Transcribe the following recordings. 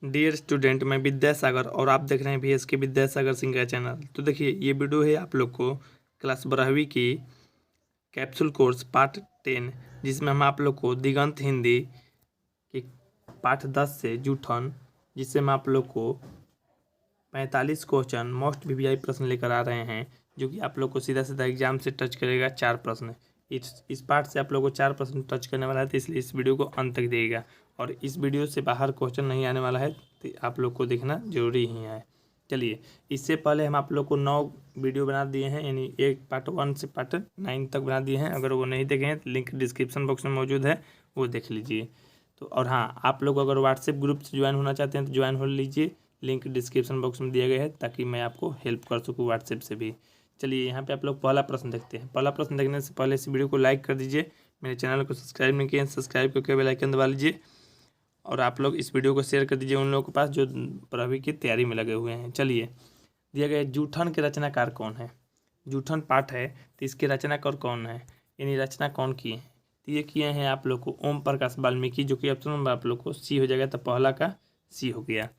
Dear student, मैं विद्यासागर और आप देख रहे हैं VSK विद्यासागर सिंह का चैनल। तो देखिए, ये वीडियो है आप लोग को क्लास 12वीं की कैप्सूल कोर्स पार्ट 10, जिसमें हम आप लोग को दिगंत हिंदी के पाठ 10 से जूठन, जिससे हम आप लोग को 45 क्वेश्चन मोस्ट VVI प्रश्न लेकर आ रहे हैं, जो कि आप लोग को सीधा सीधा एग्जाम से टच करेगा। 4 प्रश्न इस पार्ट से आप लोग को 4 प्रश्न टच करने वाला है, तो इसलिए इस वीडियो को अंत तक देखिएगा। और इस वीडियो से बाहर क्वेश्चन नहीं आने वाला है, तो आप लोग को देखना जरूरी ही है। चलिए, इससे पहले हम आप लोग को 9 वीडियो बना दिए हैं, यानी एक पार्ट 1 से पार्ट 9 तक बना दिए हैं। अगर वो नहीं देखे हैं तो लिंक डिस्क्रिप्शन बॉक्स में मौजूद है, वो देख लीजिए। तो और हाँ, आप लोग अगर व्हाट्सएप ग्रुप से ज्वाइन होना चाहते हैं तो ज्वाइन हो लीजिए, लिंक डिस्क्रिप्शन बॉक्स में दिया गया है, ताकि मैं आपको हेल्प कर सकूँ व्हाट्सएप से भी। चलिए, यहाँ पे आप लोग पहला प्रश्न देखते हैं। पहला प्रश्न देखने से पहले इस वीडियो को लाइक कर दीजिए। मेरे चैनल को सब्सक्राइब नहीं किए हैं, सब्सक्राइब करके बेल आइकन दबा लीजिए। और आप लोग इस वीडियो को शेयर कर दीजिए उन लोगों के पास जो 12वीं की तैयारी में लगे हुए हैं। चलिए, दिया गया जूठन के रचनाकार कौन है। जूठन पाठ है, तो इसके रचनाकार कौन है, यानी रचना कौन की है। तो ये किए हैं आप लोग को ओम प्रकाश वाल्मीकि, जो कि ऑप्शन नंबर आप लोग को सी हो जाएगा। तो पहला का सी हो गया।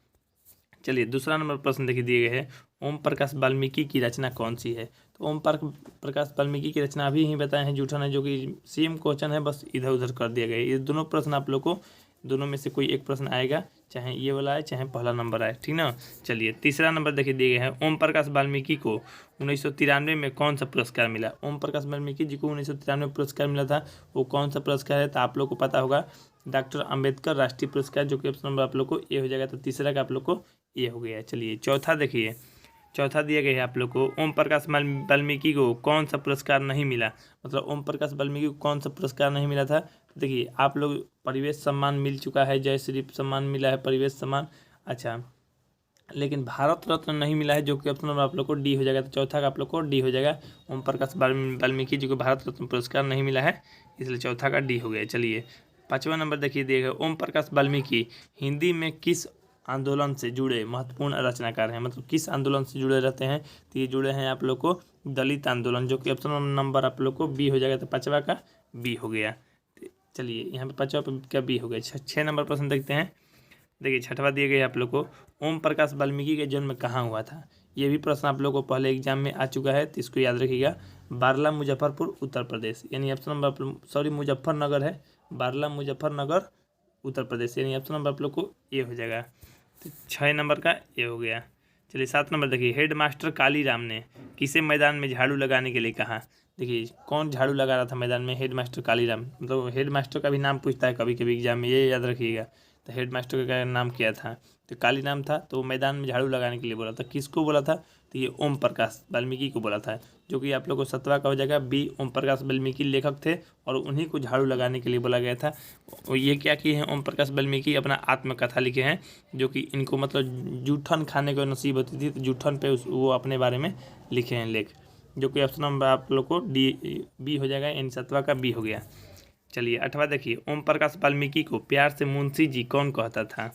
चलिए, दूसरा नंबर प्रश्न देखिए, दिए गए हैं ओम प्रकाश वाल्मीकि की रचना कौन सी है। तो ओम प्रकाश वाल्मीकि की रचना अभी ही बताए हैं, जूठन है, जो कि सेम क्वेश्चन है, बस इधर उधर कर दिया गया है। ये दोनों प्रश्न आप लोग को, दोनों में से कोई एक प्रश्न आएगा, चाहे ये वाला आए चाहे पहला नंबर आए, ठीक ना। चलिए, तीसरा नंबर देखिए, दिए गए हैं ओम प्रकाश वाल्मीकि को 1993 में कौन सा पुरस्कार मिला। ओम प्रकाश वाल्मीकि जी को 1993 में पुरस्कार मिला था, वो कौन सा पुरस्कार है। तो आप लोग को पता होगा, डॉक्टर अम्बेडकर राष्ट्रीय पुरस्कार, जो कि ऑप्शन नंबर आप लोग को ए हो जाएगा। तो तीसरा का आप लोग को ये हो गया। चलिए, चौथा देखिए, चौथा दिया गया है आप लोग को ओम प्रकाश वाल्मीकि को कौन सा पुरस्कार नहीं मिला। मतलब ओम प्रकाश वाल्मीकि को कौन सा पुरस्कार नहीं मिला था। तो देखिए, आप लोग परिवेश सम्मान मिल चुका है, जय श्री सम्मान मिला है, परिवेश सम्मान, अच्छा, लेकिन भारत रत्न नहीं मिला है, जो कि ऑप्शन नंबर आप लोग को डी हो जाएगा। तो चौथा का आप लोग को डी हो जाएगा। ओम प्रकाश वाल्मीकि जी को भारत रत्न पुरस्कार नहीं मिला है, इसलिए चौथा का डी हो गया। चलिए, पाँचवा नंबर देखिए, दिएगा ओम प्रकाश वाल्मीकि हिंदी में किस आंदोलन से जुड़े महत्वपूर्ण रचनाकार हैं। मतलब किस आंदोलन से जुड़े रहते हैं। तो ये जुड़े हैं आप लोग को दलित आंदोलन, जो कि ऑप्शन नंबर आप लोग को बी हो जाएगा। तो पाँचवा का बी हो गया। चलिए, यहाँ पे पाँचवा का बी हो गया। 6 नंबर प्रश्न देखते हैं। देखिए, छठवा दिए गए आप लोग को ओम प्रकाश वाल्मीकि के जन्म कहाँ हुआ था। ये भी प्रश्न आप लोग को पहले एग्जाम में आ चुका है, तो इसको याद रखिएगा। बारला, मुजफ्फरपुर, उत्तर प्रदेश, यानी ऑप्शन नंबर मुजफ्फरनगर है, बारला मुजफ्फरनगर, उत्तर प्रदेश, यानी ऑप्शन नंबर आप लोग को ये हो जाएगा। तो 6 नंबर का ये हो गया। चलिए, 7 नंबर देखिए, हेड मास्टर कालीराम ने किसे मैदान में झाड़ू लगाने के लिए कहा। देखिए, कौन झाड़ू लगा रहा था मैदान में, हेड मास्टर कालीराम। मतलब हेड मास्टर का भी नाम पूछता है कभी कभी एग्जाम में, ये याद रखिएगा। तो हेड मास्टर का नाम क्या था, तो कालीराम था। तो मैदान में झाड़ू लगाने के लिए बोला था, किसको बोला था। तो ये ओम प्रकाश वाल्मीकि को बोला था, जो कि आप लोग को 7वां का हो जाएगा बी। ओम प्रकाश वाल्मीकि लेखक थे, और उन्हीं को झाड़ू लगाने के लिए बोला गया था। और ये क्या किए हैं ओम प्रकाश वाल्मीकि, अपना आत्मकथा लिखे हैं, जो कि इनको मतलब जूठन खाने को नसीब होती थी, तो जूठन पे वो अपने बारे में लिखे हैं लेख, जो कि ऑप्शन नंबर आप लोग को डी बी हो जाएगा, यानी 7वां का बी हो गया। चलिए, 8वां देखिए, ओम प्रकाश वाल्मीकि को प्यार से मुंशी जी कौन कहता था।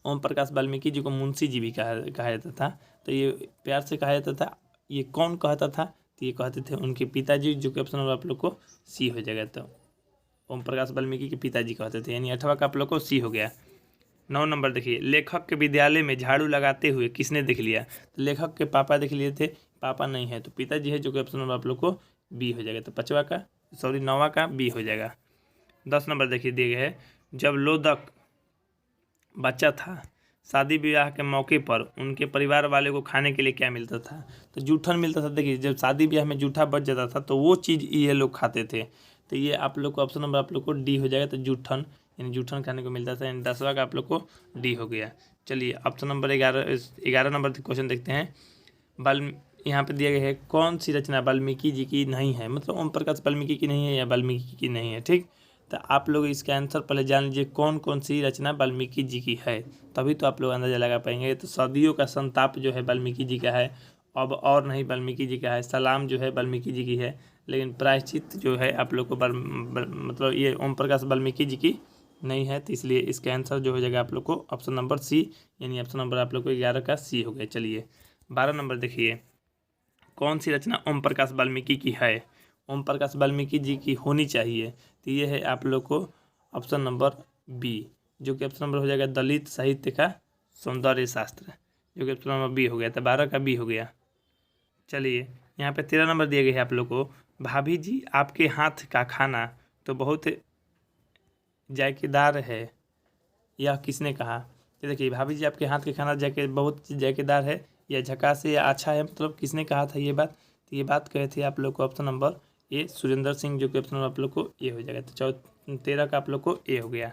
ओम प्रकाश वाल्मीकि जी को मुंशी जी भी कहा जाता था। तो ये प्यार से कहा जाता था, ये कौन कहता था। तो ये कहते थे उनके पिताजी, जो कि ऑप्शन नंबर आप लोग को सी हो जाएगा। तो ओम प्रकाश वाल्मीकि के पिताजी कहते थे, यानी 8वां का आप लोग को सी हो गया। 9 नंबर देखिए, लेखक के विद्यालय में झाड़ू लगाते हुए किसने देख लिया। तो लेखक के पापा देख लिए थे, पापा नहीं है तो पिताजी है, जो कि ऑप्शन नंबर आप लोग को बी हो जाएगा। तो 9वां का बी हो जाएगा। 10 नंबर देखिए, दिए गए है, जब लोदक बच्चा था, शादी ब्याह के मौके पर उनके परिवार वाले को खाने के लिए क्या मिलता था। तो जूठन मिलता था। देखिए, जब शादी ब्याह में जूठा बच जाता था, तो वो चीज़ ये लोग खाते थे। तो ये आप लोग को ऑप्शन नंबर आप लोग को डी हो जाएगा। तो जूठन, यानी जूठन खाने को मिलता था, यानी 10वां का आप लोग को डी हो गया। चलिए, ऑप्शन नंबर 11 नंबर क्वेश्चन देखते हैं। यहाँ पे दिया गया है, कौन सी रचना वाल्मीकि जी की नहीं है। मतलब ओम प्रकाश वाल्मीकि की नहीं है या वाल्मीकि की नहीं है, ठीक। तो आप लोग इसका आंसर पहले जान लीजिए, कौन कौन सी रचना वाल्मीकि जी की है, तभी तो आप लोग अंदाजा लगा पाएंगे। तो सदियों का संताप जो है वाल्मीकि जी का है, अब और नहीं वाल्मीकि जी का है, सलाम जो है वाल्मीकि जी की है, लेकिन प्रायश्चित जो है आप लोग को मतलब ये ओम प्रकाश वाल्मीकि जी की नहीं है। तो इसलिए इसका आंसर जो हो जाएगा आप लोग को ऑप्शन नंबर सी, यानी ऑप्शन नंबर आप लोग को 11 का सी हो गया। चलिए, 12 नंबर देखिए, कौन सी रचना ओम प्रकाश वाल्मीकि की है, ओम प्रकाश वाल्मीकि जी की होनी चाहिए। तो ये है आप लोग को ऑप्शन नंबर बी, जो कि ऑप्शन नंबर हो जाएगा दलित साहित्य का सौंदर्य शास्त्र, जो कि ऑप्शन नंबर बी हो गया। तो 12 का बी हो गया। चलिए यहाँ पे 13 नंबर दिए गए हैं आप लोग को, भाभी जी आपके हाथ का खाना तो बहुत जायकेदार है, यह किसने कहा। तो देखिए भाभी जी आपके हाथ के खाना बहुत जायकेदार है या झकास है या अच्छा है, मतलब किसने कहा था ये बात। तो ये बात कहे थे आप लोग को ऑप्शन नंबर ए सुरेंद्र सिंह, जो कि ऑप्शन नंबर आप लोग को ए हो जाएगा। तो 13 का आप लोग को ए हो गया।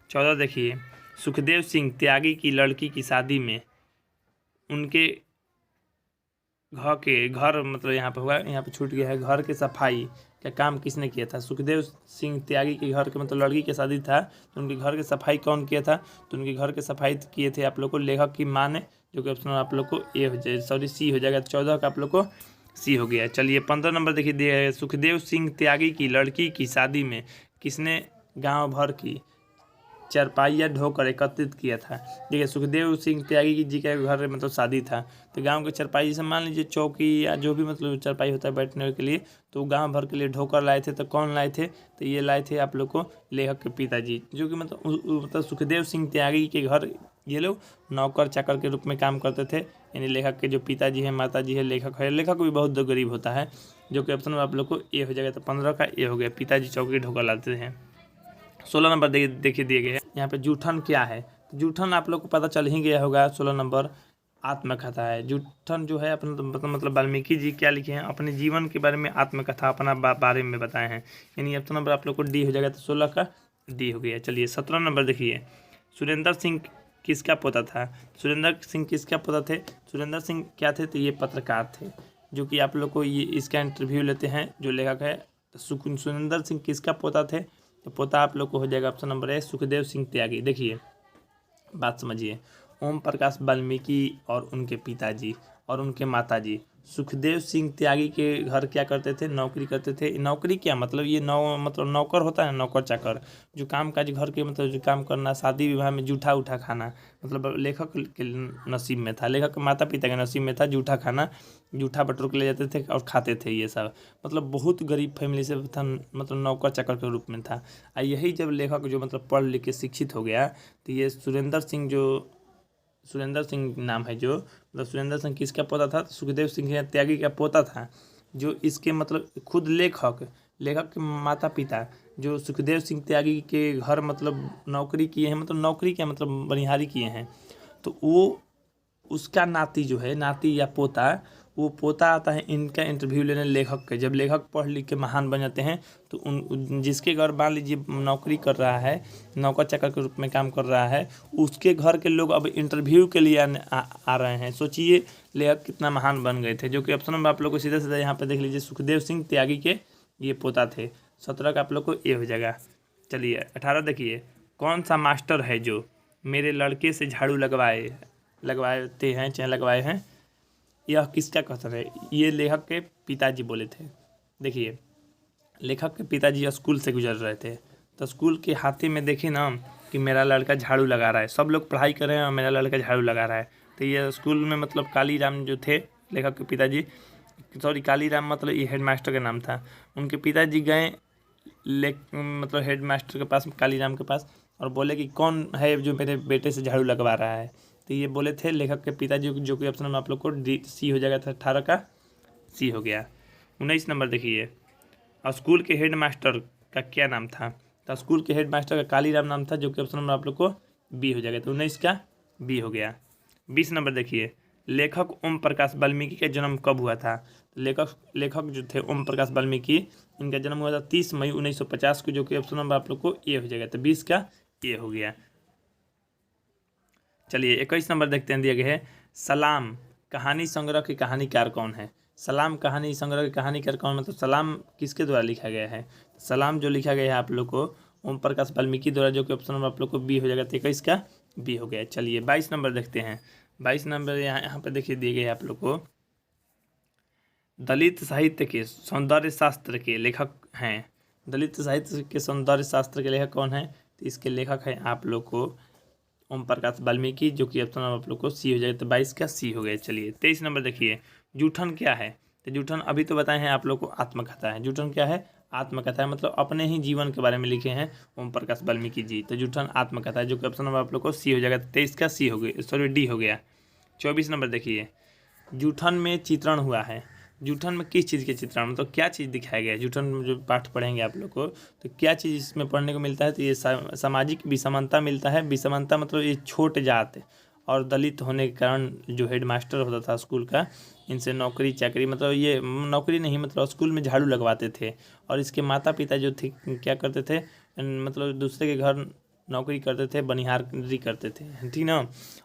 14 देखिए, सुखदेव सिंह त्यागी की लड़की की शादी में उनके घर मतलब यहाँ पे हुआ, यहाँ पे छूट गया है, घर के सफाई का काम किसने किया था। सुखदेव सिंह त्यागी के घर के मतलब लड़की की शादी था, तो उनके घर की सफाई कौन किया था। तो उनके घर के सफाई किए थे आप लोग को लेखक की माँ ने, जो कि ऑप्शन आप लोग को ए हो जाए, सॉरी सी हो जाएगा। 14 का आप लोग को सी हो गया। चलिए 15 नंबर देखिए दिया है, सुखदेव सिंह त्यागी की लड़की की शादी में किसने गाँव भर की चारपाइया ढोकर एकत्रित किया था। देखिए सुखदेव सिंह त्यागी जी के घर मतलब शादी था, तो गांव के चारपाई जैसे मान लीजिए चौकी या जो भी मतलब चारपाई होता है बैठने के लिए, तो गांव भर के लिए ढोकर लाए थे। तो कौन लाए थे, तो ये लाए थे आप लोग को लेखक के पिताजी, जो कि मतलब सुखदेव सिंह त्यागी के घर ये लोग नौकर चाकर के रूप में काम करते थे। यानी लेखक के जो पिताजी है, माता जी है, लेखक है, लेखक भी बहुत गरीब होता है, जो कि ऑप्शन में आप लोग को ए हो जाएगा। तो 15 का ए हो गया, पिताजी चौकी ढोकर लाते हैं। 16 नंबर देखिए दिए गए हैं यहाँ पे, जूठन क्या है। जूठन आप लोग को पता चल ही गया होगा। 16 नंबर आत्मकथा है। जूठन जो है अपना मतलब वाल्मीकि जी क्या लिखे हैं, अपने जीवन के बारे में आत्मकथा अपना बारे में बताए हैं। यानी ऑप्शन नंबर आप लोग को डी हो जाएगा। तो 16 का डी हो गया। चलिए 17 नंबर देखिए, सुरेंद्र सिंह किसका पोता था। सुरेंद्र सिंह किसका पोता थे। सुरेंद्र सिंह क्या थे, तो ये पत्रकार थे, जो कि आप लोग को ये इसका इंटरव्यू लेते हैं जो लेखक है। तो सुरेंद्र सिंह किसका पोता थे, तो पोता आप लोग को हो जाएगा option number A Sukhdev Singh Tyagi. देखिए बात समझिए, ओम प्रकाश वाल्मीकि और उनके पिताजी और उनके माताजी सुखदेव सिंह त्यागी के घर क्या करते थे, नौकरी करते थे। नौकरी क्या मतलब ये मतलब नौकर होता है, नौकर चाकर जो काम काज घर के मतलब जो काम करना, शादी विवाह में जूठा उठा खाना, मतलब लेखक के नसीब में था, लेखक के माता पिता के नसीब में था जूठा खाना, जूठा बटोर के ले जाते थे और खाते थे ये सब। मतलब बहुत गरीब फैमिली से था, मतलब नौकर चाकर के रूप में था। यही जब लेखक जो मतलब पढ़ लिख के शिक्षित हो गया, तो ये सुरेंद्र सिंह नाम है, जो मतलब सुरेंद्र सिंह किसका पोता था, तो सुखदेव सिंह त्यागी का पोता था। जो इसके मतलब खुद लेखक के माता पिता जो सुखदेव सिंह त्यागी के घर मतलब नौकरी किए हैं, मतलब नौकरी क्या मतलब बनिहारी किए हैं, तो वो उसका नाती जो है, नाती या पोता, वो पोता आता है इनका इंटरव्यू लेने लेखक के। जब लेखक पढ़ लिख के महान बन जाते हैं, तो जिसके घर मान लीजिए नौकरी कर रहा है, नौकर चाकर के रूप में काम कर रहा है, उसके घर के लोग अब इंटरव्यू के लिए आ रहे हैं। सोचिए लेखक कितना महान बन गए थे, जो कि ऑप्शन में आप लोग को सीधा सीधा यहाँ पे देख लीजिए, सुखदेव सिंह त्यागी के ये पोता थे। 17 का आप लोग को ए हो जाएगा। चलिए 18 देखिए, कौन सा मास्टर है जो मेरे लड़के से झाड़ू लगवाते हैं चाहे लगवाए हैं, यह किसका कथन है। ये लेखक के पिताजी बोले थे। देखिए लेखक के पिताजी स्कूल से गुजर रहे थे, तो स्कूल के हाथी में देखिए ना कि मेरा लड़का झाड़ू लगा रहा है, सब लोग पढ़ाई कर रहे हैं और मेरा लड़का झाड़ू लगा रहा है। तो ये स्कूल में मतलब कालीराम जो थे लेखक के पिताजी, सॉरी कालीराम मतलब ये हेडमास्टर का नाम था, उनके पिताजी गए मतलब हेडमास्टर के पास, कालीराम के पास, और बोले कि कौन है जो मेरे बेटे से झाड़ू लगवा रहा है। तो ये बोले थे लेखक के पिताजी, जो कि ऑप्शन में आप लोग को डी सी हो जाएगा। था 18 का सी हो गया। 19 नंबर देखिए, स्कूल के हेडमास्टर का क्या नाम था। तो स्कूल के हेडमास्टर का कालीराम नाम था, जो कि ऑप्शन में आप लोग को बी हो जाएगा। तो 19 का बी हो गया। 20 नंबर देखिए, लेखक ओम प्रकाश वाल्मीकि का जन्म कब हुआ था। तो लेखक जो थे ओम प्रकाश वाल्मीकि, इनका जन्म हुआ था 30 मई 1950 को, जो कि ऑप्शन नंबर आप लोग को ए हो जाएगा। तो 20 का ए हो गया। चलिए 21 नंबर देखते हैं, दिया गया है, सलाम कहानी संग्रह के कहानीकार कौन है। सलाम कहानी संग्रह के कहानीकार कौन, मतलब सलाम किसके द्वारा लिखा गया है। सलाम जो लिखा गया है आप लोग को ओम प्रकाश वाल्मीकि द्वारा, जो कि ऑप्शन नंबर आप लोग को बी हो जाएगा। तो 21 का बी हो गया। चलिए 22 नंबर देखते हैं। 22 नंबर यहाँ पे देखिए दिए गए आप लोग को, दलित साहित्य के सौंदर्य शास्त्र के लेखक हैं। दलित साहित्य के सौंदर्य शास्त्र के लेखक कौन है, तो इसके लेखक हैं आप लोग को ओम प्रकाश वाल्मीकि, जो कि ऑप्शन आप लोग को सी हो जाएगा। तो 22 का सी हो गया। चलिए 23 नंबर देखिए, जूठन क्या है। तो जूठन अभी तो बताए हैं आप लोग को आत्मकथा है। जूठन क्या है, आत्मकथा मतलब अपने ही जीवन के बारे में लिखे हैं ओम प्रकाश वाल्मीकि जी। तो जूठन आत्मकथा है, जो कि ऑप्शन नंबर आप लोग को सी हो जाएगा। 23 का सी हो गया, सॉरी डी हो गया। 24 नंबर देखिए, जूठन में चित्रण हुआ है। जूठन में किस चीज़ के चित्रण, मतलब क्या चीज़ दिखाया गया है जूठन में? जो पाठ पढ़ेंगे आप लोग को तो क्या चीज़ इसमें पढ़ने को मिलता है? तो ये सामाजिक विषमता मिलता है। विषमता मतलब ये छोट जात और दलित होने के कारण जो हेडमास्टर होता था स्कूल का, इनसे नौकरी चाकरी, मतलब ये नौकरी नहीं, मतलब स्कूल में झाड़ू लगवाते थे। और इसके माता पिता जो थे क्या करते थे, मतलब दूसरे के घर नौकरी करते थे, बनिहारी करते थे, ठीक ना।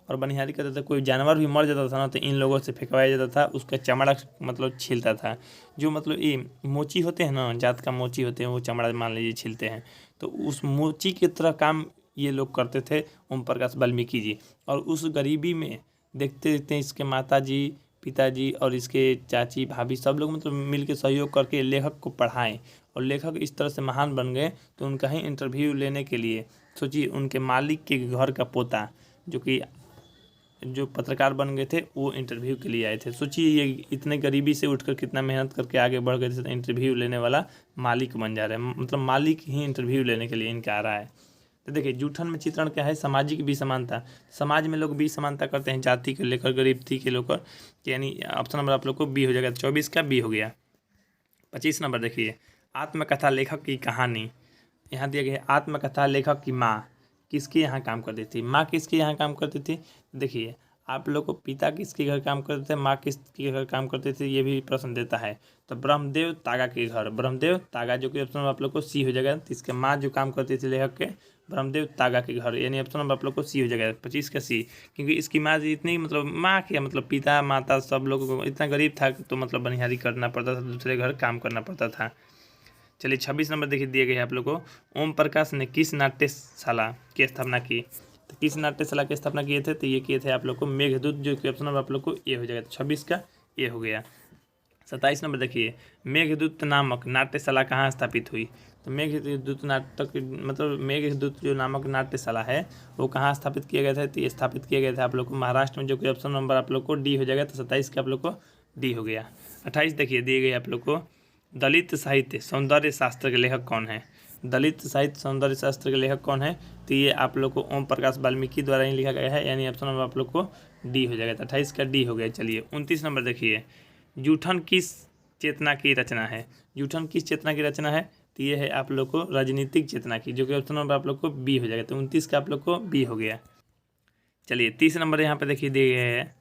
और बनिहारी करते थे, कोई जानवर भी मर जाता था ना तो इन लोगों से फेंकवाया जाता था, उसका चमड़ा मतलब छीलता था। जो मतलब ये मोची होते हैं ना, जात का मोची होते हैं, वो चमड़ा मान लीजिए छीलते हैं, तो उस मोची की तरह काम ये लोग करते थे ओम प्रकाश वाल्मीकि जी। और उस गरीबी में देखते देखते इसके माता जी, पिताजी और इसके चाची भाभी सब लोग मतलब मिल के सहयोग करके लेखक को पढ़ाएं, और लेखक इस तरह से महान बन गए। तो उनका ही इंटरव्यू लेने के लिए सोचिए, उनके मालिक के घर का पोता जो पत्रकार बन गए थे, वो इंटरव्यू के लिए आए थे। सोचिए ये इतने गरीबी से उठकर कितना मेहनत करके आगे बढ़ गए थे, इंटरव्यू लेने वाला मालिक बन जा रहे हैं, मतलब मालिक ही इंटरव्यू लेने के लिए इनका आ रहा है। तो देखिए जूठन में चित्रण क्या है, सामाजिक विषमानता। समाज में लोग विषमानता करते हैं जाति को लेकर, गरीबी के लेकर, यानी ऑप्शन नंबर आप लोग को बी हो जाएगा। 24 का बी हो गया। 25 नंबर देखिए, आत्मकथा लेखक की कहानी। यहाँ दिया गया है आत्मकथा लेखक की माँ किसके यहाँ काम करती थी। माँ किसके यहाँ काम करती थी? देखिए आप लोग को पिता किसके घर काम करते थे, माँ किसके घर काम करते थे, ये भी प्रश्न देता है। तो ब्रह्मदेव तागा के घर, ब्रह्मदेव तागा जो कि ऑप्शन आप लोग को सी हो जाएगा। तो इसके माँ जो काम करती थी लेखक के, ब्रह्मदेव तागा के घर, यानी ऑप्शन नंबर आप लोग को सी हो जाएगा। 25 का सी, क्योंकि इसकी माँ इतनी मतलब माँ क्या मतलब पिता माता सब लोगों को इतना गरीब था तो मतलब बनिहारी करना पड़ता था, दूसरे घर काम करना पड़ता था। चलिए 26 नंबर देखिए दिए गए हैं आप लोग को, ओम प्रकाश ने किस नाट्यशाला की स्थापना की। तो किस नाट्यशाला की स्थापना किए थे? तो ये किए थे आप लोग को मेघदूत, जो कि ऑप्शन नंबर आप लोग को ये हो जाएगा। तो 26 का ये हो गया। 27 नंबर देखिए, मेघदूत नामक नाट्यशाला कहाँ स्थापित हुई। तो मेघदूत नाटक मतलब मेघदूत जो नामक नाट्यशाला है वो कहाँ स्थापित किया गया था? तो ये स्थापित किया गया था आप लोग को महाराष्ट्र में, जो कि ऑप्शन नंबर आप लोग को डी हो जाएगा। तो 27 का आप लोग को डी हो गया। 28 देखिए दिए गए आप लोग को, दलित साहित्य सौंदर्य शास्त्र के लेखक कौन है। दलित साहित्य सौंदर्य शास्त्र के लेखक कौन है? तो ये आप लोग को ओम प्रकाश वाल्मीकि द्वारा ही लिखा गया है, यानी ऑप्शन नंबर आप लोग को डी हो जाएगा। तो 28 का डी हो गया। चलिए 29 नंबर देखिए, जूठन किस चेतना की रचना है। जूठन किस चेतना की रचना है? तो ये है आप लोग को राजनीतिक चेतना की, जो कि ऑप्शन नंबर आप लोग को बी हो जाएगा। तो 29 का आप लोग को बी हो गया। चलिए 30 नंबर यहाँ पे देखिए दिए गए हैं,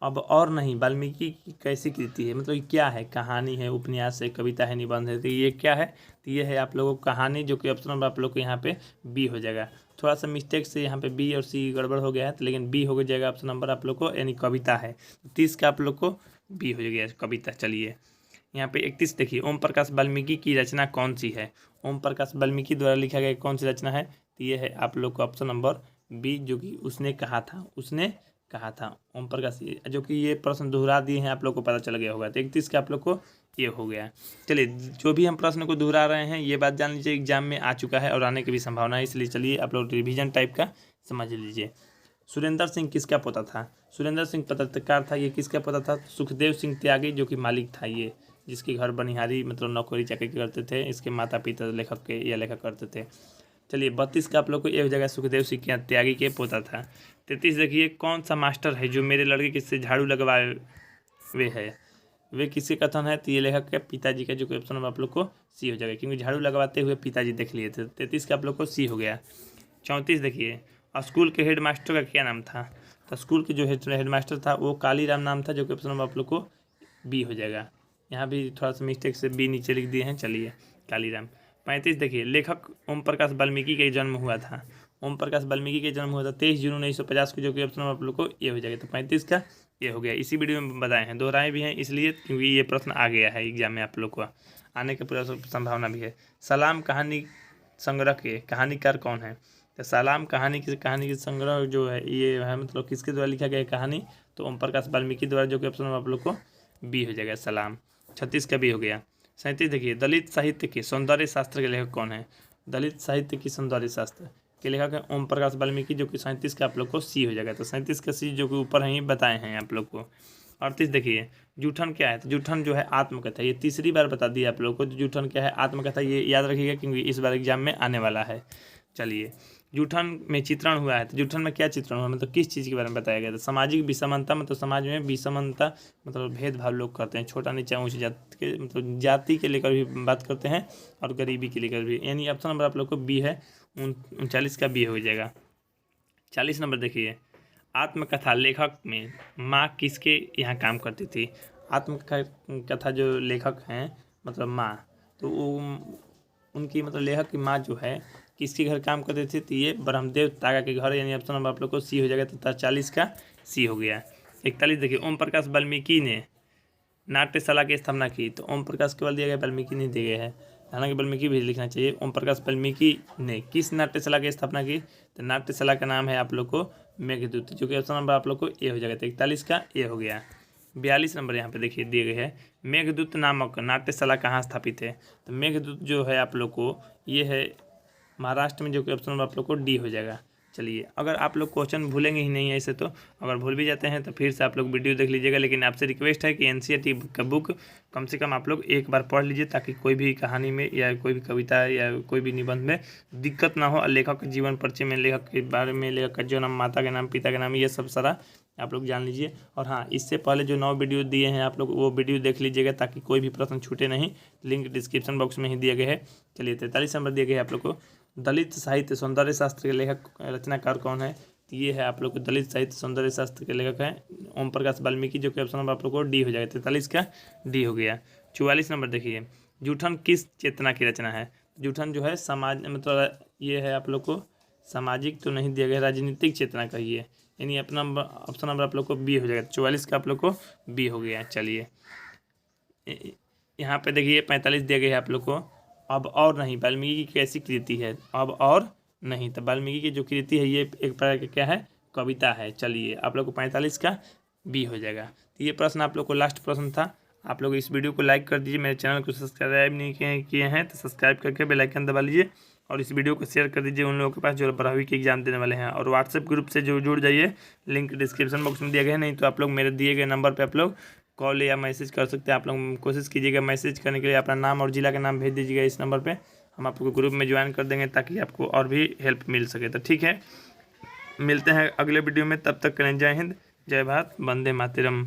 अब और नहीं वाल्मीकि की कैसी कृति है, मतलब ये क्या है, कहानी है, उपन्यास है, कविता है, निबंध है। तो ये क्या है? तो ये है आप लोगों को कहानी, जो कि ऑप्शन नंबर आप लोग को यहाँ पे बी हो जाएगा। थोड़ा सा मिस्टेक से यहाँ पे बी और सी गड़बड़ हो गया है, तो लेकिन बी हो जाएगा ऑप्शन नंबर आप लोग को, यानी कविता है। 30 का आप लोग को बी हो जाएगा कविता। चलिए यहाँ पे 31 देखिए, ओम प्रकाश वाल्मीकि की रचना कौन सी है। ओम प्रकाश वाल्मीकि द्वारा लिखा गया कौन सी रचना है? तो ये है आप लोग को ऑप्शन नंबर बी, जो कि उसने कहा था ओम प्रकाश, जो कि ये प्रश्न दोहरा दिए हैं, आप लोग को पता चल गया होगा। तो 31 का आप लोग को ये हो गया। चलिए जो भी हम प्रश्न को दोहरा रहे हैं ये बात जान लीजिए एग्जाम में आ चुका है और आने की भी संभावना है, इसलिए चलिए आप लोग रिवीजन टाइप का समझ लीजिए। सुरेंद्र सिंह किसका पोता था? सुरेंद्र सिंह पत्रकार था, ये किसका पोता था? सुखदेव सिंह त्यागी, जो कि मालिक था ये, जिसके घर बनिहारी मतलब नौकरी चाकरी करते थे, इसके माता पिता लेखक के या लेखक करते थे। चलिए 32 का आप लोग को एक जगह सुखदेव सिंह त्यागी के पोता था। 33 देखिए, कौन सा मास्टर है जो मेरे लड़के किससे झाड़ू लगवाए वे है, वे किसके कथन है? तो ये लेखक के पिताजी का, जो कि ऑप्शन आप लोग को सी हो जाएगा, क्योंकि झाड़ू लगवाते हुए पिताजी देख लिए थे। 33 का आप लोग को सी हो गया। 34 देखिए, स्कूल के हेडमास्टर का क्या नाम था? तो स्कूल के जो हेडमास्टर था वो कालीराम नाम था, जो कि ऑप्शन आप लोग को बी हो जाएगा। यहाँ भी थोड़ा सा मिस्टेक से बी नीचे लिख दिए हैं, चलिए कालीराम। 35 देखिए, लेखक ओम प्रकाश वाल्मीकि का जन्म हुआ था। ओम प्रकाश वाल्मीकि का जन्म हुआ था 23 जून 1950 को, जो कि ऑप्शन आप लोग को ये हो जाएगा। तो 35 का ये हो गया। इसी वीडियो में बताए हैं, दोहराए भी हैं इसलिए क्योंकि ये प्रश्न आ गया है एग्जाम में, आप लोग को आने की पूरा संभावना भी है। सलाम कहानी संग्रह के कहानीकार कौन है? तो सलाम कहानी की संग्रह जो है ये है मतलब किसके द्वारा लिखा गया कहानी? तो ओम प्रकाश वाल्मीकि द्वारा, जो कि ऑप्शन आप लोग को बी हो जाएगा सलाम। 36 का बी हो गया। 37 देखिए, दलित साहित्य के सौंदर्य शास्त्र के लेखक कौन है? दलित साहित्य की सौंदर्य शास्त्र के लेखक है ओम प्रकाश वाल्मीकि, जो कि 37 का आप लोग को सी हो जाएगा। तो 37 का सी, जो कि ऊपर ही बताए हैं आप लोग को। 38 देखिए, जूठन क्या है? तो जूठन जो है आत्मकथा। ये तीसरी बार बता दिया आप लोगों को। तो जूठन क्या है? आत्मकथा। ये याद रखिएगा क्योंकि इस बार एग्जाम में आने वाला है। चलिए, जूठन में चित्रण हुआ है। तो जूठन में क्या चित्रण हुआ, मतलब किस चीज़ के बारे में बताया गया था? सामाजिक विषमता, मतलब समाज में विषमता, मतलब भेदभाव लोग करते हैं, छोटा नीचा ऊँची जाति के, मतलब जाति के लेकर भी बात करते हैं और गरीबी के लेकर भी। यानी ऑप्शन नंबर आप लोग को बी है, 39 का बी हो जाएगा। 40 नंबर देखिए, आत्मकथा लेखक में माँ किसके यहाँ काम करती थी? आत्मकथा जो लेखक हैं मतलब माँ, तो वो उनकी मतलब लेखक की माँ जो है किसके घर काम करती थी? तो ये ब्रह्मदेव तागा के घर, यानी ऑप्शन नंबर आप लोग को सी हो जाएगा। तो 40 का सी हो गया। 41 देखिए, ओम प्रकाश वाल्मीकि ने नाट्यशाला की स्थापना की। तो ओम प्रकाश केवल दिया गया, वाल्मीकि नहीं दिए गए हैं, हालांकि वाल्मीकि भी लिखना चाहिए। ओम प्रकाश वाल्मीकि ने किस नाट्यशाला की स्थापना की? तो नाट्यशाला का नाम है आप लोग को मेघदूत, जो कि ऑप्शन नंबर आप लोग को ए हो जाएगा। तो 41 का ए हो गया। 42 नंबर यहाँ पे देखिए दिए गए हैं, मेघदूत नामक नाट्यशाला कहाँ स्थापित है? तो मेघदूत जो है आप लोग को ये है महाराष्ट्र में, जो कि ऑप्शन नंबर आप लोग को डी हो जाएगा। चलिए, अगर आप लोग क्वेश्चन भूलेंगे ही नहीं ऐसे, तो अगर भूल भी जाते हैं तो फिर से आप लोग वीडियो देख लीजिएगा। लेकिन आपसे रिक्वेस्ट है कि एनसीईआरटी का बुक कम से कम आप लोग एक बार पढ़ लीजिए, ताकि कोई भी कहानी में या कोई भी कविता या कोई भी निबंध में दिक्कत ना हो। और लेखक के जीवन परिचय में, लेखक के बारे में, लेखक का जो नाम, माता का नाम, पिता का नाम, ये सब सारा आप लोग जान लीजिए। और हाँ, इससे पहले जो 9 वीडियो दिए हैं आप लोग, वो वीडियो देख लीजिएगा ताकि कोई भी प्रश्न छूटे नहीं। लिंक डिस्क्रिप्शन बॉक्स में ही दिए गए हैं। चलिए, 43 नंबर दिए गए हैं आप लोग को, दलित साहित्य सौंदर्य शास्त्र के लेखक रचनाकार कौन है? तो ये है आप लोग को दलित साहित्य सौंदर्य शास्त्र के लेखक हैं ओम प्रकाश वाल्मीकि, जो कि ऑप्शन नंबर आप लोग को डी हो जाएगा। 43 का डी हो गया। 44 नंबर देखिए, जूठन किस चेतना की रचना है? जूठन जो है समाज, मतलब ये है आप लोग को सामाजिक तो नहीं दिया गया, राजनीतिक चेतना का ही है, यानी अपना ऑप्शन नंबर आप लोग को बी हो जाएगा। 44 का आप लोग को बी हो गया। चलिए, यहाँ पे देखिए 45 दिया गया है आप लोग को, अब और नहीं, वाल्मीकि की कैसी कृति है? अब और नहीं। तो वाल्मीकि की जो कृति है ये एक प्रकार का क्या है? कविता है। चलिए, आप लोग को 45 का बी हो जाएगा। तो ये प्रश्न आप लोग को लास्ट प्रश्न था। आप लोग इस वीडियो को लाइक कर दीजिए, मेरे चैनल को सब्सक्राइब नहीं किए हैं तो सब्सक्राइब करके बेल आइकन दबा लीजिए, और इस वीडियो को शेयर कर दीजिए उन लोगों के पास जो 12वीं के एग्जाम देने वाले हैं। और व्हाट्सएप ग्रुप से जो जुड़ जाइए, लिंक डिस्क्रिप्शन बॉक्स में दिया गया है। नहीं तो आप लोग मेरे दिए गए नंबर पर आप लोग कॉल या मैसेज कर सकते हैं। आप लोग कोशिश कीजिएगा मैसेज करने के लिए, अपना नाम और जिला का नाम भेज दीजिएगा इस नंबर पे, हम आपको ग्रुप में ज्वाइन कर देंगे ताकि आपको और भी हेल्प मिल सके। तो ठीक है, मिलते हैं अगले वीडियो में, तब तक करें जय हिंद, जय भारत, वंदे मातरम।